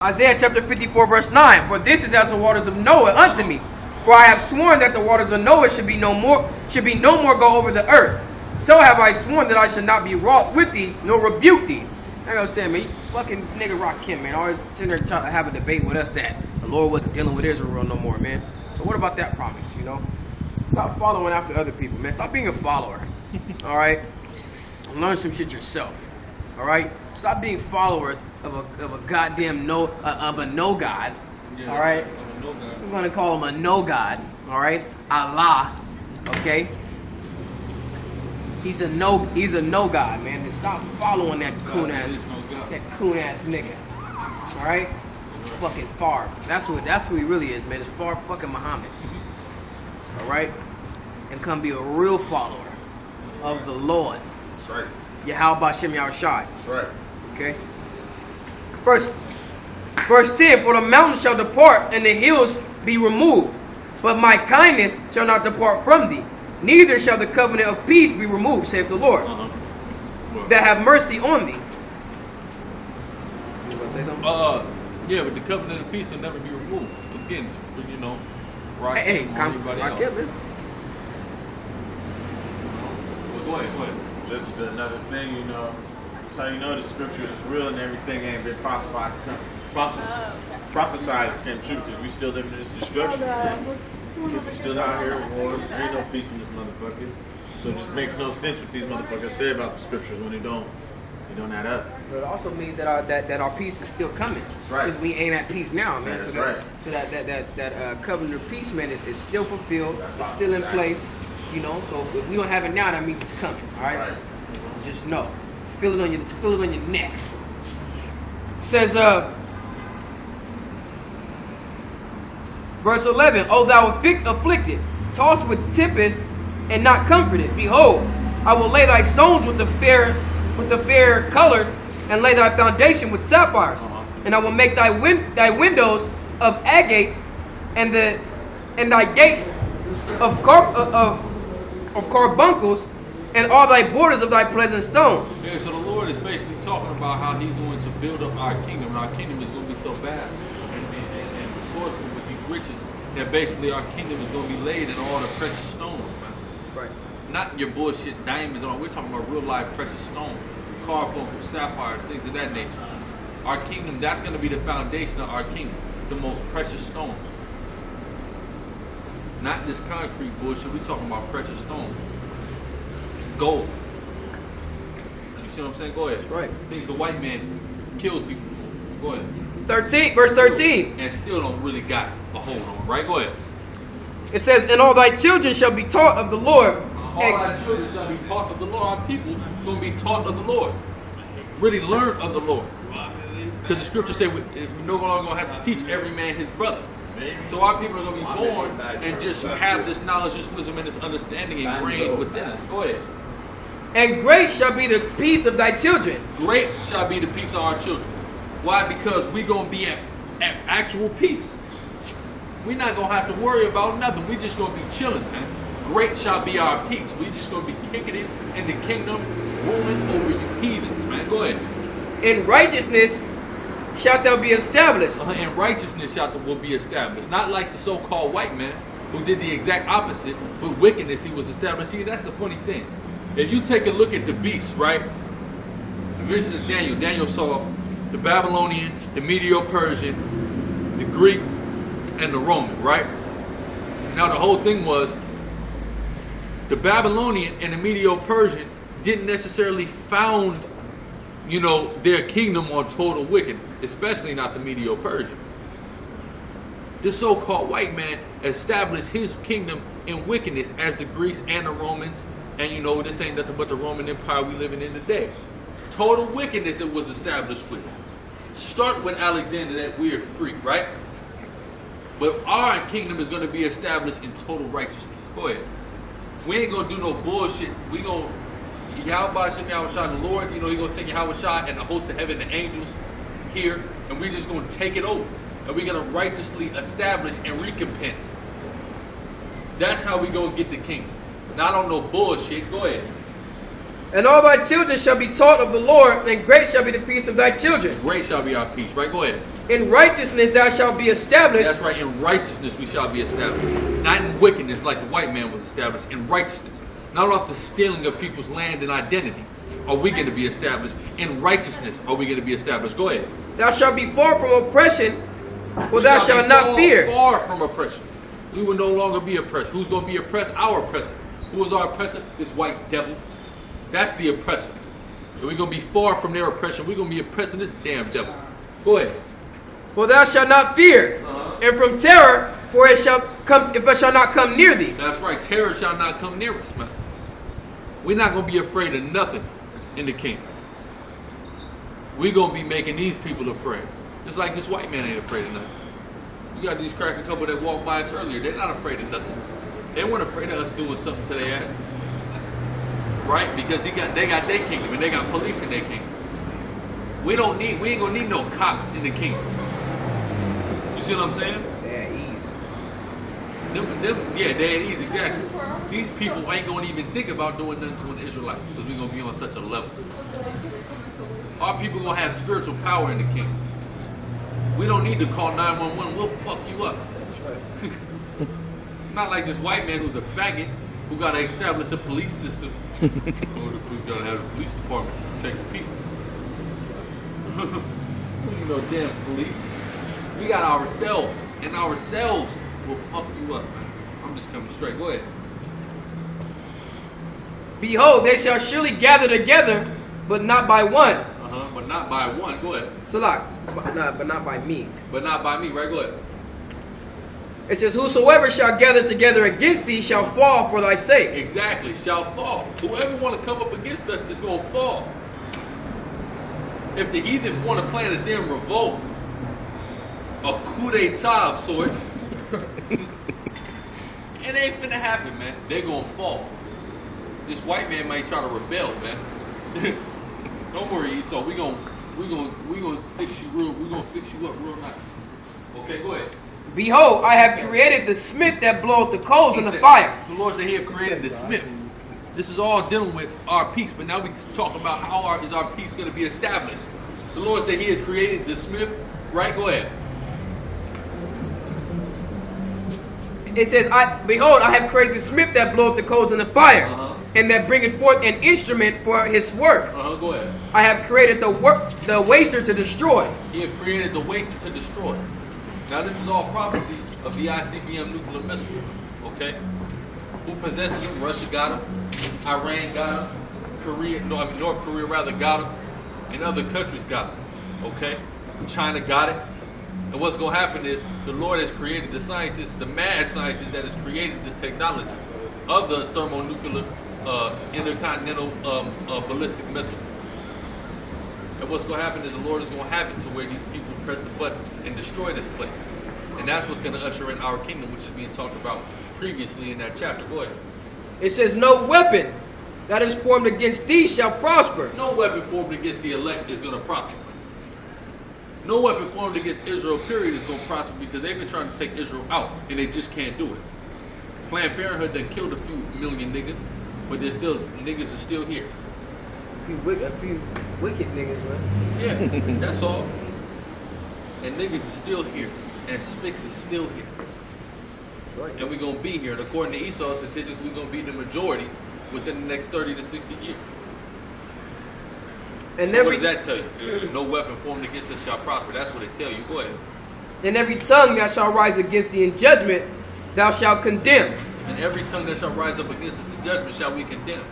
Isaiah chapter 54 verse 9. For this is as the waters of Noah unto me. For I have sworn that the waters of Noah should be no more go over the earth. So have I sworn that I should not be wroth with thee, nor rebuke thee. Like I was saying, man, you fucking nigga rock him, man. Always sitting there trying to have a debate with us that the Lord wasn't dealing with Israel no more, man. So what about that promise, you know? Stop following after other people, man. Stop being a follower, all right? Learn some shit yourself, all right? Stop being followers of a goddamn no God, yeah, all right? I'm gonna call him a no God, all right? Allah, okay? He's a no God, man. And stop following that coon ass nigga, all right? Fucking Favre. That's who he really is, man. It's Favre fucking Muhammad, all right? And come be a real follower of the Lord. That's right. Yahweh Shem Yahushai. That's right. Okay. Verse 10, for the mountains shall depart and the hills be removed, but my kindness shall not depart from thee, neither shall the covenant of peace be removed, saith the Lord, that have mercy on thee. You want to say something? Yeah, but the covenant of peace will never be removed. Again, you know, right? Hey, man. Well, go ahead. Just another thing, you know. So you know the scripture is real and everything ain't been prophesied as came true because we still living in this destruction. People still out here at war. There ain't no peace in this motherfucker. So it just makes no sense what these motherfuckers say about the scriptures when they don't add up. But it also means that our peace is still coming. That's right. Because we ain't at peace now, man. That's So that covenant of peace, man, is still fulfilled. It's still in place. You know, so if we don't have it now, that means it's coming. All right. Just know. Feel it on your neck. It says, verse 11, O thou afflicted, tossed with tempest, and not comforted, behold, I will lay thy stones with the fair colors, and lay thy foundation with sapphires, and I will make thy windows of agates, and thy gates of carbuncles, and all thy borders of thy pleasant stones. Yeah, so the Lord is basically talking about how he's going to build up our kingdom, and our kingdom is going to be so vast and resourceful with these riches that basically our kingdom is going to be laid in all the precious stones, man. Right. Not your bullshit diamonds and all. We're talking about real life precious stones, carbuncles, sapphires, things of that nature. Our kingdom, that's going to be the foundation of our kingdom, the most precious stones. Not this concrete bullshit. We're talking about precious stones. Gold. You see what I'm saying? Go ahead. That's right. Things a white man kills people for. Go ahead. 13, verse 13. And still don't really got a hold on, right? Go ahead. It says, and all thy children shall be taught of the Lord. All thy children shall be taught of the Lord. Our people are going to be taught of the Lord. Really learn of the Lord. Because the scripture says we're no longer going to have to teach every man his brother. So our people are going to be born and just have this knowledge, this wisdom, and this understanding ingrained within us. Go ahead. And great shall be the peace of thy children. Great shall be the peace of our children. Why? Because we're going to be at actual peace. We're not going to have to worry about nothing. We're just going to be chilling, man. Great shall be our peace. We're just going to be kicking it in the kingdom, ruling over you heathens, man. Go ahead. In righteousness shalt thou be established. And righteousness will be established. Not like the so-called white man who did the exact opposite. With wickedness he was established. See, that's the funny thing. If you take a look at the beasts, right? The vision of Daniel. Daniel saw the Babylonian, the Medo-Persian, the Greek, and the Roman, right? Now the whole thing was the Babylonian and the Medo-Persian didn't necessarily found, you know, their kingdom on total wickedness, especially not the Medo-Persian. This so-called white man established his kingdom in wickedness as the Greeks and the Romans, and you know, this ain't nothing but the Roman Empire we living in today. Total wickedness it was established with. Start with Alexander, that weird freak, right? But our kingdom is going to be established in total righteousness. Go ahead. We ain't going to do no bullshit. We going to Yahweh Shem Yahushai, the Lord, you know, He's going to send Yahushai and the host of heaven, the angels here, and we're just going to take it over. And we're going to righteously establish and recompense. That's how we going to get the kingdom. Not on no bullshit. Go ahead. And all thy children shall be taught of the Lord, and great shall be the peace of thy children. Great shall be our peace. Right? Go ahead. In righteousness thou shalt be established. That's right. In righteousness we shall be established. Not in wickedness like the white man was established. In righteousness. Not off the stealing of people's land and identity are we going to be established. In righteousness are we going to be established. Go ahead. Thou shalt be far from oppression, for thou shalt not fear. Far from oppression. We will no longer be oppressed. Who's going to be oppressed? Our oppressor. Who is our oppressor? This white devil. That's the oppressor. And we're going to be far from their oppression. We're going to be oppressing this damn devil. Go ahead. For thou shalt not fear, and from terror, for it shall come, if it shall not come near thee. That's right. Terror shall not come near us, man. We're not going to be afraid of nothing in the kingdom. We're going to be making these people afraid. Just like this white man ain't afraid of nothing. You got these cracker couple that walked by us earlier. They're not afraid of nothing. They weren't afraid of us doing something to their ass. Right? Because they got their kingdom and they got police in their kingdom. We ain't gonna need no cops in the kingdom. You see what I'm saying? They're at ease. Yeah, they're at ease, exactly. These people ain't gonna even think about doing nothing to an Israelite because we're gonna be on such a level. Our people gonna have spiritual power in the kingdom. We don't need to call 911. We'll fuck you up. That's right. Not like this white man who's a faggot who got to establish a police system. Or we got to have a police department to protect the people. You know, damn police. We got ourselves, and ourselves will fuck you up, man. I'm just coming straight. Go ahead. Behold, they shall surely gather together, but not by one. But not by one. Go ahead. Salah, but not by me. But not by me, right? Go ahead. It says, whosoever shall gather together against thee shall fall for thy sake. Exactly, shall fall. Whoever want to come up against us is going to fall. If the heathen want to plan a damn revolt, a coup d'etat of sorts, it ain't finna happen, man. They're going to fall. This white man might try to rebel, man. Don't worry, Esau. We gonna fix you real. We gonna fix you up real nice. Okay, go ahead. Behold, I have created the smith that bloweth the coals in the fire. The Lord said He have created the smith. This is all dealing with our peace, but now we talk about how is our peace going to be established. The Lord said He has created the smith. Right? Go ahead. It says, behold, I have created the smith that bloweth the coals in the fire, and that bringeth forth an instrument for his work. Go ahead. I have created the waster to destroy. He has created the waster to destroy. Now this is all prophecy of the ICBM nuclear missile. Okay? Who possesses them? Russia got them. Iran got them. North Korea rather got them. And other countries got them. Okay? China got it. And what's going to happen is the Lord has created the scientists, the mad scientists that has created this technology of the thermonuclear intercontinental ballistic missile. And what's going to happen is the Lord is going to have it to where these people press the button and destroy this place. And that's what's going to usher in our kingdom, which is being talked about previously in that chapter. Go ahead. It says, no weapon that is formed against thee shall prosper. No weapon formed against the elect is going to prosper. No weapon formed against Israel, period, is going to prosper because they've been trying to take Israel out and they just can't do it. Planned Parenthood done killed a few million niggas, but niggas are still here. A few wicked niggas, man. Yeah, that's all. And niggas is still here. And Spix is still here. Right. And we're going to be here. And according to Esau's statistics, we're going to be the majority within the next 30 to 60 years. And so what does that tell you? No weapon formed against us shall prosper. That's what it tell you. Go ahead. And every tongue that shall rise against thee in judgment, thou shalt condemn. And every tongue that shall rise up against us in judgment shall we condemn.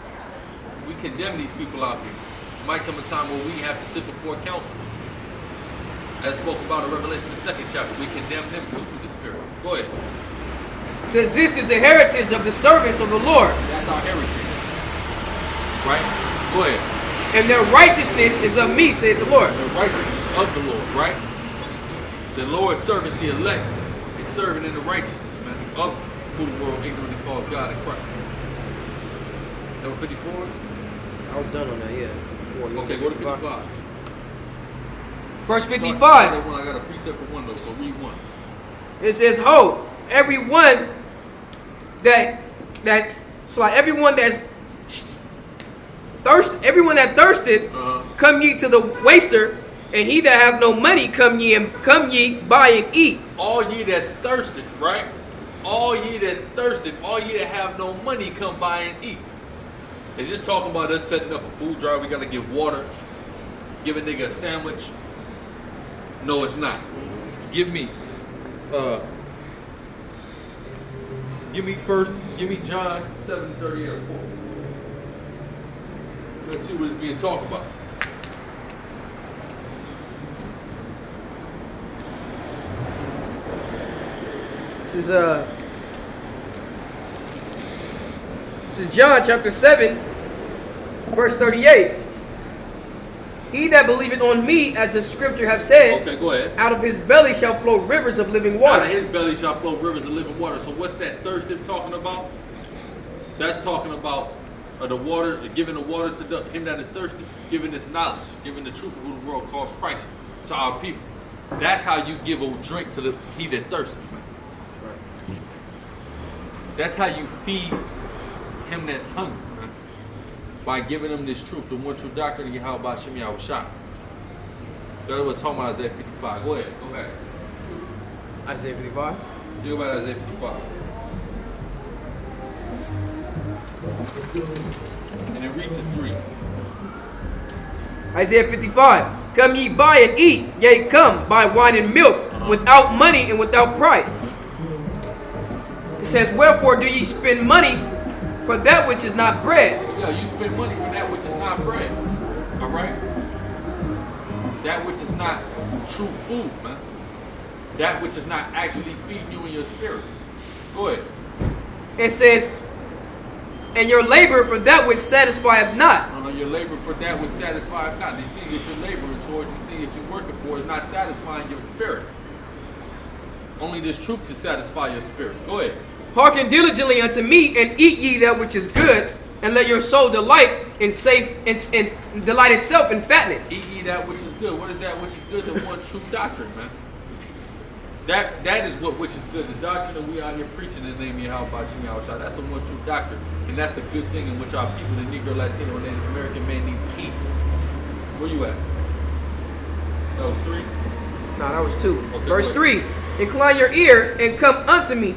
We condemn these people out here. Might come a time where we have to sit before councils. As spoke about in Revelation, the 2nd chapter, we condemn them too through the Spirit. Go ahead. It says, this is the heritage of the servants of the Lord. That's our heritage. Right? Go ahead. And their righteousness is of me, saith the Lord. The righteousness of the Lord, right? The Lord's servants, the elect, is serving in the righteousness, man, of who the world ignorantly calls God in Christ. Number 54? I was done on that, yeah. 54. Okay, go to 55. Verse 55. I got a precept for one, though, so read one. It says, ho, everyone everyone that thirsteth, come ye to the waster, and he that have no money, come ye buy and eat. All ye that thirsteth, right? All ye that thirsteth, all ye that have no money, come buy and eat. Is this talking about us setting up a food drive? We gotta give water, give a nigga a sandwich? No, it's not. Give me John 7:38. Let's see what is being talked about. This is John chapter 7, verse 38. He that believeth on me, as the scripture have said, okay, go ahead. out of his belly shall flow rivers of living water. Out of his belly shall flow rivers of living water. So what's that thirsteth talking about? That's talking about the water, giving the water to him that is thirsty, giving this knowledge, giving the truth of who the world calls Christ to our people. That's how you give a drink to he that thirsteth. That's how you feed him that's hungry, man. By giving him this truth, the one true doctrine of Yahweh B'Shem Yahweh Shai. That's what we're talking about Isaiah 55. Go ahead, go back. Isaiah 55. Think about Isaiah 55. And then read to 3. Isaiah 55. Come ye buy and eat, yea, come, buy wine and milk, without money and without price. It says, wherefore do ye spend money for that which is not bread? Yeah, you spend money for that which is not bread. Alright? That which is not true food, man. That which is not actually feeding you in your spirit. Go ahead. It says, and your labor for that which satisfieth not. No, your labor for that which satisfieth not. These things that you're laboring towards, these things that you're working for, is not satisfying your spirit. Only this truth to satisfy your spirit. Go ahead. Hearken diligently unto me, and eat ye that which is good, and let your soul delight in delight itself in fatness. Eat ye that which is good. What is that which is good? The one true doctrine, man. That is what which is good. The doctrine that we out here preaching in the name of Yahweh B'Shem Yahweh Shai. That's the one true doctrine. And that's the good thing in which our people, the Negro, Latino, and Native American man needs to eat. Where you at? That was 3? No, that was 2. Okay, Verse 3. Incline your ear and come unto me.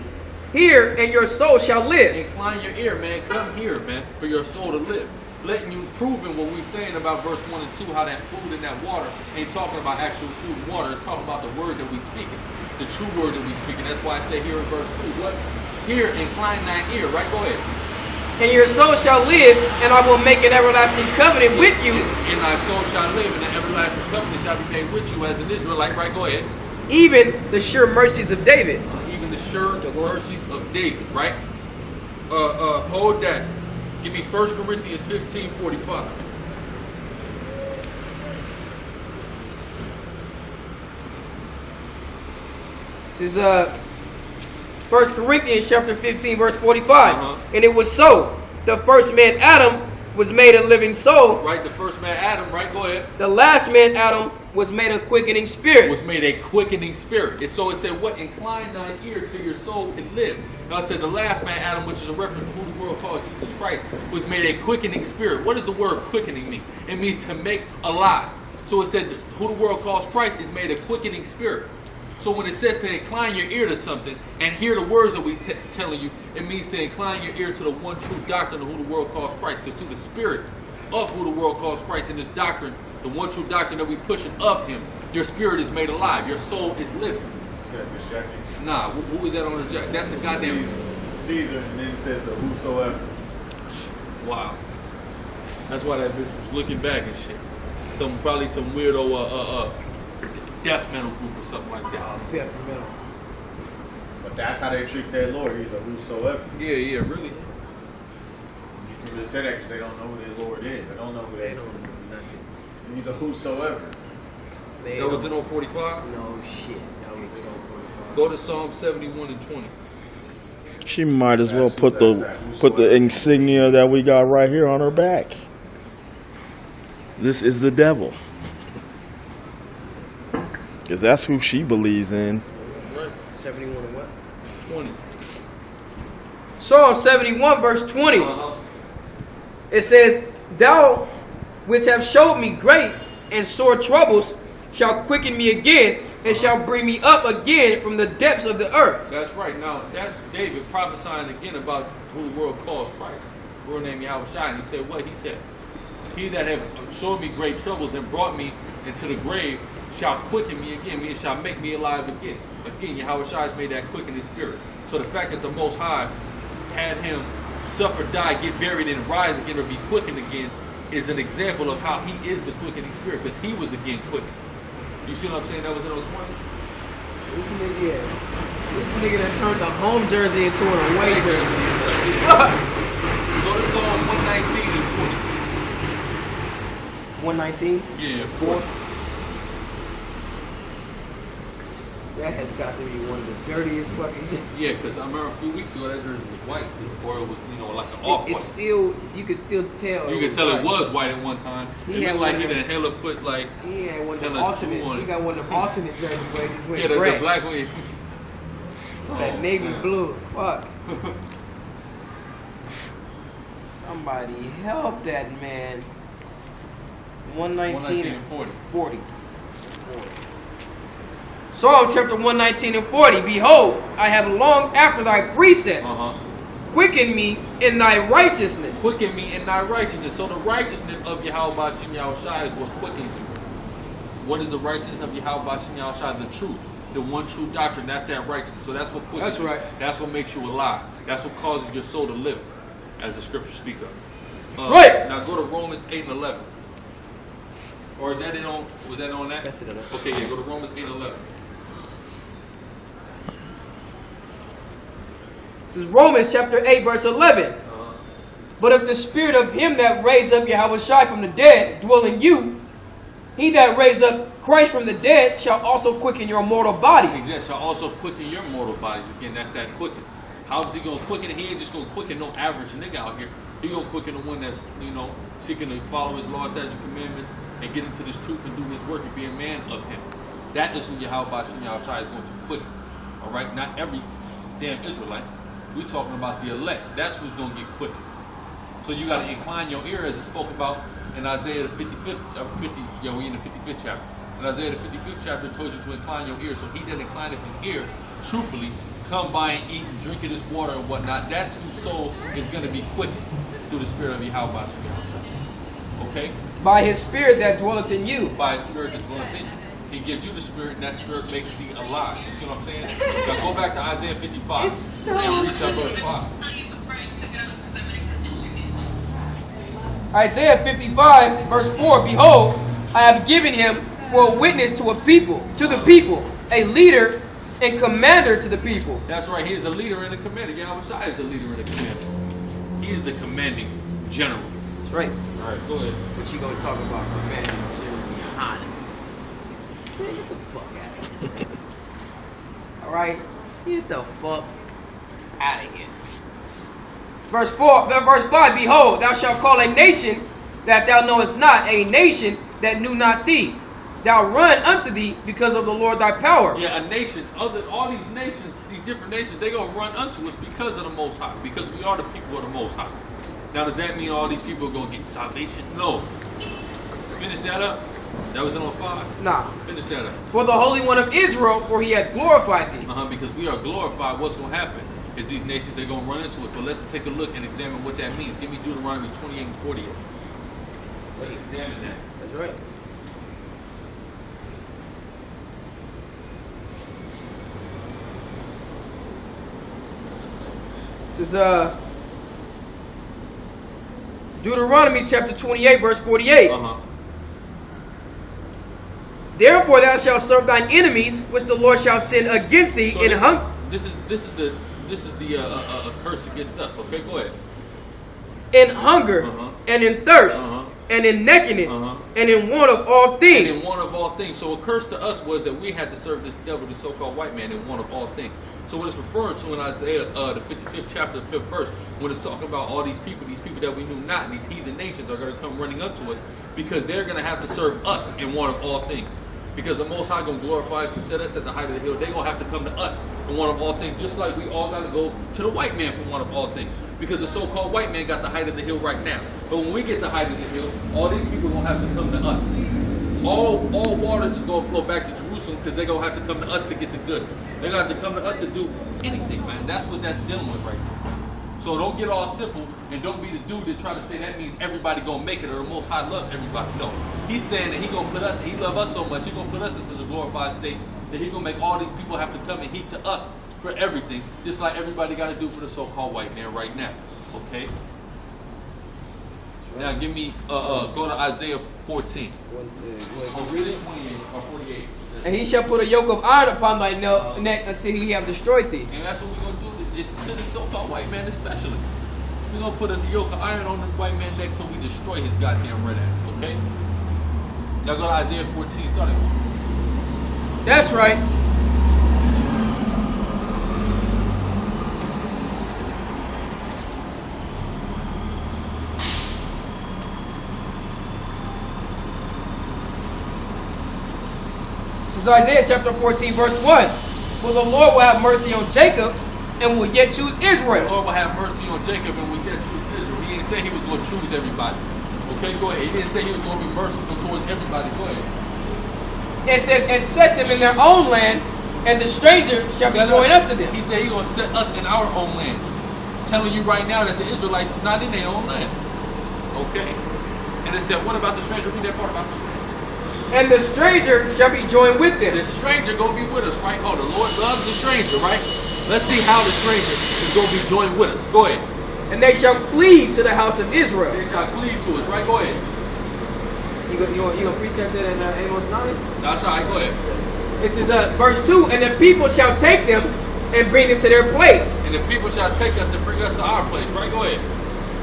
Hear, and your soul shall live. Incline your ear, man. Come here, man, for your soul to live. Letting you proving what we're saying about verse 1 and 2, how that food and that water ain't talking about actual food and water. It's talking about the word that we speaking, the true word that we speaking. That's why I say here in verse 3, what? Hear, incline thine ear, right? Go ahead. And your soul shall live, and I will make an everlasting covenant with you. And thy soul shall live, and an everlasting covenant shall be made with you as an Israelite, right? Go ahead. Even the sure mercies of David. Even the sure mercies of David, right? Hold that. Give me 1 Corinthians 15:45. This is 1 Corinthians chapter 15, verse 45. And it was so. The first man, Adam, was made a living soul. Right, the first man, Adam, right? Go ahead. The last man, Adam, was made a quickening spirit. Was made a quickening spirit. And so it said, what? Incline thine ear to your soul and live. Now I said the last man, Adam, which is a reference to who the world calls Jesus Christ, was made a quickening spirit. What does the word quickening mean? It means to make alive. So it said who the world calls Christ is made a quickening spirit. So when it says to incline your ear to something and hear the words that we telling you, it means to incline your ear to the one true doctrine of who the world calls Christ. Because through the spirit of who the world calls Christ in this doctrine, the one true doctrine that we pushing of him, your spirit is made alive. Your soul is living. Nah, who is that on the jacket? That's a goddamn Caesar, and then it says the whosoever. Wow. That's why that bitch was looking back and shit. Probably some weirdo death metal group or something like that. Death metal. But that's how they treat their Lord. He's a whosoever. Yeah, really. People that say that because they don't know who their Lord is. They don't know who they are. He's a whosoever. That was in 045? No shit. That was in 045. Go to Psalm 71 and 20. She might as well put the insignia that we got right here on her back. This is the devil. Because that's who she believes in. Right. 71 and what? 20. Psalm 71 verse 20. It says, Thou which have showed me great and sore troubles shall quicken me again, and shall bring me up again from the depths of the earth. That's right. Now, that's David prophesying again about who the world calls Christ. The world named Yahweh Shai. And he said what? He said, he that have showed me great troubles and brought me into the grave shall quicken me again, meaning shall make me alive again. Again, Yahweh Shai has made that quickening spirit. So the fact that the Most High had him suffer, die, get buried, and rise again or be quickened again is an example of how he is the quickening spirit, because he was again quickened. You see what I'm saying? That was in 20? This nigga that turned the home jersey into an away jersey. Go to Psalm 119 and 119? Yeah, 4. That has got to be one of the dirtiest fucking shit. Yeah, because I remember a few weeks ago that jersey was white before it was, like an off-white. It's still, you can still tell. You can tell it was white at one time. It looked like he done hella put like. He had one of the alternate. He got one of the alternate jerseys where he just went the red. black one. That navy blue. Fuck. Somebody help that man. 119 and 40. Psalm chapter 119 and 40. Behold, I have longed after thy precepts. Quicken me in thy righteousness. Quicken me in thy righteousness. So the righteousness of Yahweh Bashim Yahweh Shai is what quickens you. What is the righteousness of Yahweh Bashim Yahweh Shai? The truth. The one true doctrine. That's that righteousness. So that's what quickens you. That's right. That's what makes you alive. That's what causes your soul to live, as the scriptures speak of. Right. Now go to Romans 8 and 11. Or is that it on? Was that on that? That's it. Okay, yeah, go to Romans 8 and 11. This is Romans chapter 8 verse 11. But if the spirit of him that raised up Yahweh Shai from the dead dwell in you, he that raised up Christ from the dead shall also quicken your mortal bodies. Exactly, shall also quicken your mortal bodies. Again, that's that quicken. How is he going to quicken it? He ain't just going to quicken no average nigga out here. He going to quicken the one that's, seeking to follow his law, statutes, commandments, and get into this truth and do his work and be a man of him. That is who Yahweh Bashim Yahweh Shai is going to quicken. All right? Not every damn Israelite. We're talking about the elect. That's who's going to get quickened. So you got to incline your ear, as it spoke about in Isaiah the 55th, we in the 55th chapter. In Isaiah the 55th chapter, it told you to incline your ear. So he that inclineth his ear, truthfully, come by and eat and drink of this water and whatnot. That's whose soul is going to be quickened through the spirit of Yahweh. Okay? By his spirit that dwelleth in you. By his spirit that dwelleth in you. He gives you the spirit, and that spirit makes thee alive. You see what I'm saying? Now go back to Isaiah 55. It's so and reach out verse 5. Isaiah 55 verse 4. Behold, I have given him for a witness to the people, a leader and commander to the people. That's right. He is a leader and a commander. Yahweh Shai is the leader and the commander. He is the commanding general. That's right. All right, go ahead. What you gonna talk about, commanding general? Get the fuck out of here. Alright? Get the fuck out of here. Verse 5, behold, thou shalt call a nation that thou knowest not, a nation that knew not thee. Thou run unto thee because of the Lord thy power. Yeah, a nation, all these nations, these different nations, they're going to run unto us because of the Most High, because we are the people of the Most High. Now, does that mean all these people are going to get salvation? No. Finish that up. That was it on 5? Nah. Finish that up. For the Holy One of Israel, for he hath glorified thee. Because we are glorified, what's going to happen is these nations, they're going to run into it. But let's take a look and examine what that means. Give me Deuteronomy 28 and 48. Let's examine that. That's right. This is Deuteronomy chapter 28 verse 48. Therefore thou shalt serve thine enemies, which the Lord shall send against thee So in hunger. This is the curse against us. Okay, go ahead. In hunger and in thirst and in nakedness and in want of all things. And in want of all things. So a curse to us was that we had to serve this devil, the so-called white man, in want of all things. So what it's referring to in Isaiah, the 55th chapter, the 5th verse, when it's talking about all these people that we knew not, these heathen nations are going to come running up to us because they're going to have to serve us in want of all things. Because the Most High going to glorify us and set us at the height of the hill. They're going to have to come to us for one of all things, just like we all got to go to the white man for one of all things. Because the so-called white man got the height of the hill right now. But when we get the height of the hill, all these people are going to have to come to us. All waters is going to flow back to Jerusalem because they're going to have to come to us to get the goods. They're going to have to come to us to do anything, man. That's what that's dealing with right now. So don't get all simple and don't be the dude that try to say that means everybody going to make it or the Most High loves everybody. No. He's saying that he going to put us, he love us so much, he going to put us in such a glorified state that he going to make all these people have to come and heat to us for everything, just like everybody got to do for the so-called white man right now. Okay? Now give me, go to Isaiah 14. Or read it 28 or 48. And he shall put a yoke of iron upon thy neck until he have destroyed thee. And that's what we're going to do. It's to the so-called white man especially. We're going to put a yoke of iron on the white man's neck till we destroy his goddamn red ass. Okay? Now go to Isaiah 14 starting. That's right. This is Isaiah chapter 14, verse 1. For the Lord will have mercy on Jacob and will yet choose Israel. The Lord will have mercy on Jacob and will yet choose Israel. He didn't say he was going to choose everybody. Okay, go ahead. He didn't say he was going to be merciful towards everybody. Go ahead. It said, and set them in their own land, and the stranger shall be joined unto them. He said he's going to set us in our own land. He's telling you right now that the Israelites is not in their own land. Okay. And it said, what about the stranger? Read that part about the stranger. And the stranger shall be joined with them. The stranger going to be with us, right? Oh, the Lord loves the stranger, right? Let's see how the stranger is going to be joined with us. Go ahead. And they shall cleave to the house of Israel. They shall cleave to us, right? Go ahead. You gonna precept that in Amos 9? That's all right. Go ahead. This is verse 2. And the people shall take them and bring them to their place. And the people shall take us and bring us to our place, right? Go ahead.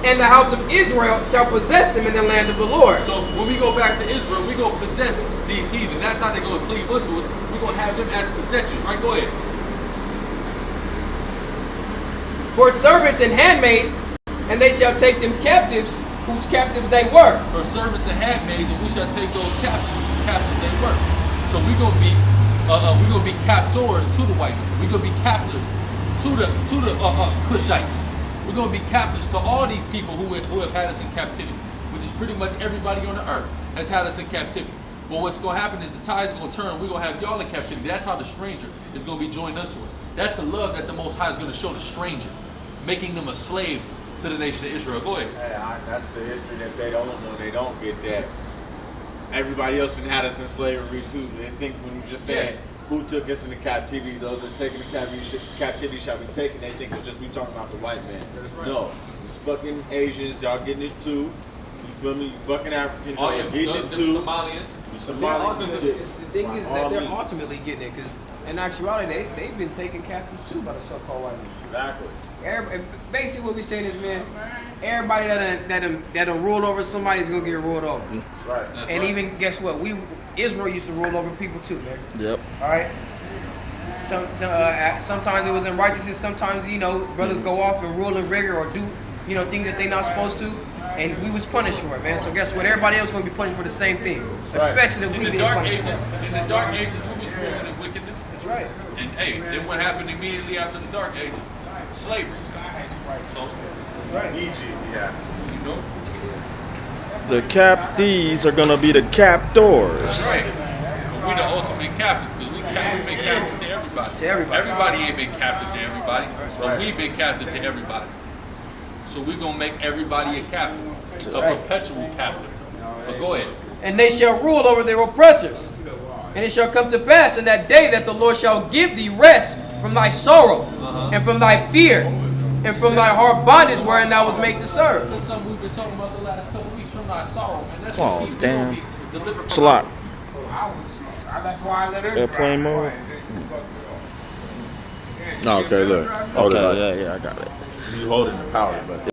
And the house of Israel shall possess them in the land of the Lord. So when we go back to Israel, we're going to possess these heathen. That's how they're going to cleave unto us. We're going to have them as possessions, right? Go ahead. For servants and handmaids, and they shall take them captives, whose captives they were. For servants and handmaids, and we shall take those captives they were. So we're going to be captors to the white man. We're going to be captives to the Cushites. We're going to be captives to all these people who have had us in captivity, which is pretty much everybody on the earth has had us in captivity. But what's going to happen is the tide's going to turn. We're going to have y'all in captivity. That's how the stranger is going to be joined unto it. That's the love that the Most High is going to show the stranger, making them a slave to the nation of Israel. Go ahead. Hey, that's the history that they don't know. They don't get that. Everybody else had us in slavery too. They think when you just saying who took us into captivity, those that are taken into captivity shall be taken. They think it's just we talking about the white man. Right. No, these fucking Asians, y'all getting it too. You feel me? You fucking Africans, y'all getting it too. Somalians. The Somalians. The thing is that they're ultimately getting it, because in actuality they've been taken captive too by the so-called white man. Exactly. Basically, what we're saying is, man, everybody that done ruled over somebody is gonna get ruled over. Right. And even guess what? Israel used to rule over people too, man. Yep. All right. Sometimes it was in righteousness. Sometimes brothers go off and rule in rigor or do things that they're not supposed to, and we was punished for it, man. So guess what? Everybody else gonna be punished for the same thing, especially if we in the dark ages. In the dark ages, we was ruling in wickedness. That's right. And hey, then what happened immediately after the dark ages? Slavery. So, Right. Egypt, yeah. You know. The captees are gonna be the captors. That's right. But we the ultimate captives because we've been captive to everybody. To everybody. Everybody ain't been captive to everybody, but we've been captive to everybody. So we're gonna make everybody a captive, a perpetual captive. But go ahead. And they shall rule over their oppressors. And it shall come to pass in that day that the Lord shall give thee rest from thy sorrow, and from thy fear, and from thy hard bondage wherein thou was made to serve. That's something we've been talking about the last couple of weeks, from thy sorrow, man. That's what keeps damn. delivered from. It's a lot. That's why I let her. Airplane mode. Okay, look. Hold Okay, yeah, I got it. You holding the power button.